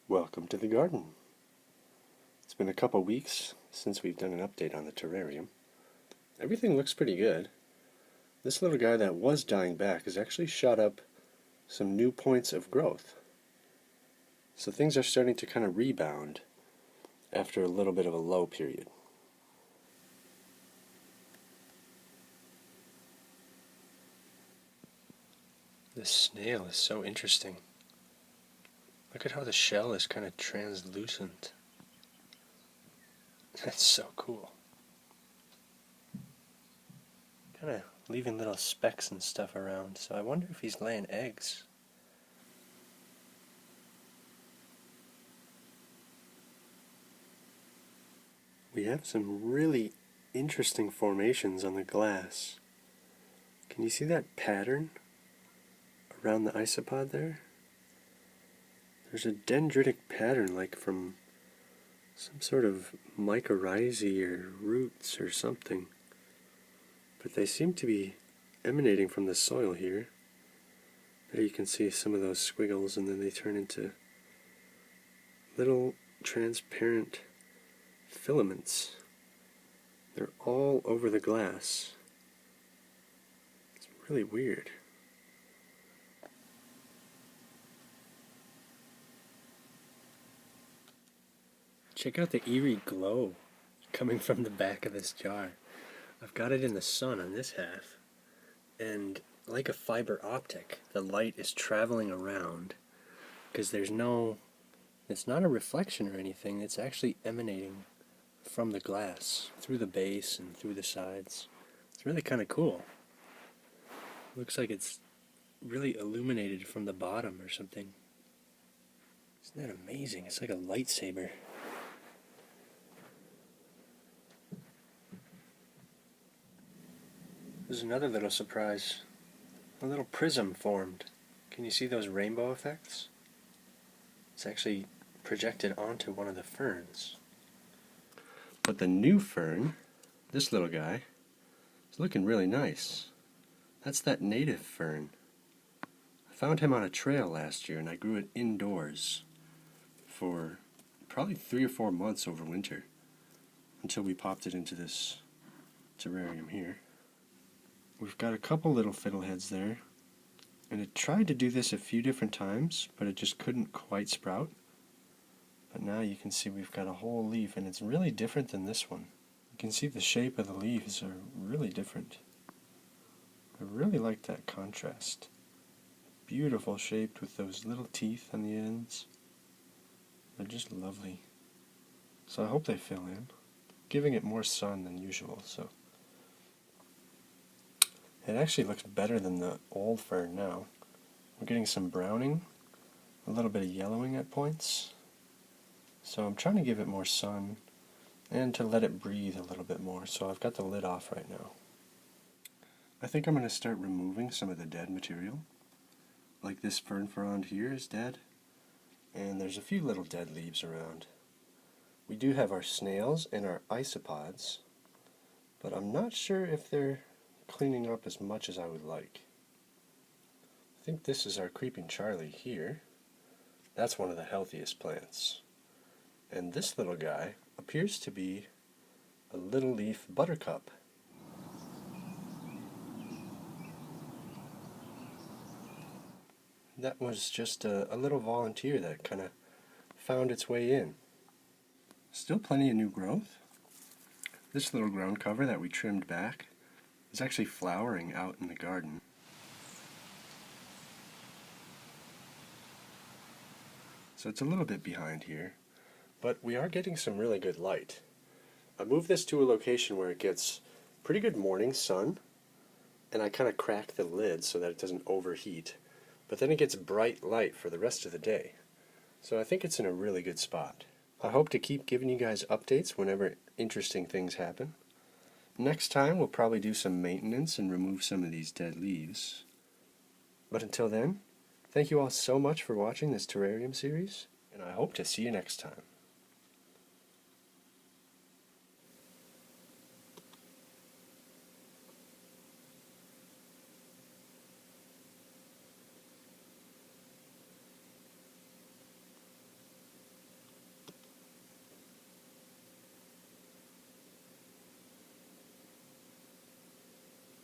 Welcome to the garden. It's been a couple weeks since we've done an update on the terrarium. Everything looks pretty good. This little guy that was dying back has actually shot up some new points of growth. So things are starting to kind of rebound after a little bit of a low period. This snail is so interesting. Look at how the shell is kind of translucent. That's so cool. Kind of leaving little specks and stuff around, so I wonder if he's laying eggs. We have some really interesting formations on the glass. Can you see that pattern around the isopod there? There's a dendritic pattern like from some sort of mycorrhizae or roots or something. But they seem to be emanating from the soil here. There you can see some of those squiggles, and then they turn into little transparent filaments. They're all over the glass. It's really weird. Check out the eerie glow coming from the back of this jar. I've got it in the sun on this half, and like a fiber optic, the light is traveling around because it's not a reflection or anything, it's actually emanating from the glass through the base and through the sides. It's really kind of cool. Looks like it's really illuminated from the bottom or something. Isn't that amazing? It's like a lightsaber. There's another little surprise. A little prism formed. Can you see those rainbow effects? It's actually projected onto one of the ferns. But the new fern, this little guy, is looking really nice. That's that native fern. I found him on a trail last year and I grew it indoors for probably 3 or 4 months over winter until we popped it into this terrarium here. We've got a couple little fiddleheads there, and it tried to do this a few different times, but it just couldn't quite sprout. But now you can see we've got a whole leaf, and it's really different than this one. You can see the shape of the leaves are really different. I really like that contrast. Beautiful shaped with those little teeth on the ends. They're just lovely. So I hope they fill in. Giving it more sun than usual, so it actually looks better than the old fern now. We're getting some browning, a little bit of yellowing at points. So I'm trying to give it more sun and to let it breathe a little bit more. So I've got the lid off right now. I think I'm going to start removing some of the dead material. Like this fern frond here is dead, and there's a few little dead leaves around. We do have our snails and our isopods, but I'm not sure if they're cleaning up as much as I would like. I think this is our creeping Charlie here. That's one of the healthiest plants. And this little guy appears to be a little leaf buttercup. That was just a little volunteer that kind of found its way in. Still plenty of new growth. This little ground cover that we trimmed back is actually flowering out in the garden. So it's a little bit behind here, but we are getting some really good light. I moved this to a location where it gets pretty good morning sun, and I kind of crack the lid so that it doesn't overheat, but then it gets bright light for the rest of the day. So I think it's in a really good spot. I hope to keep giving you guys updates whenever interesting things happen. Next time we'll probably do some maintenance and remove some of these dead leaves. But until then, thank you all so much for watching this terrarium series, and I hope to see you next time.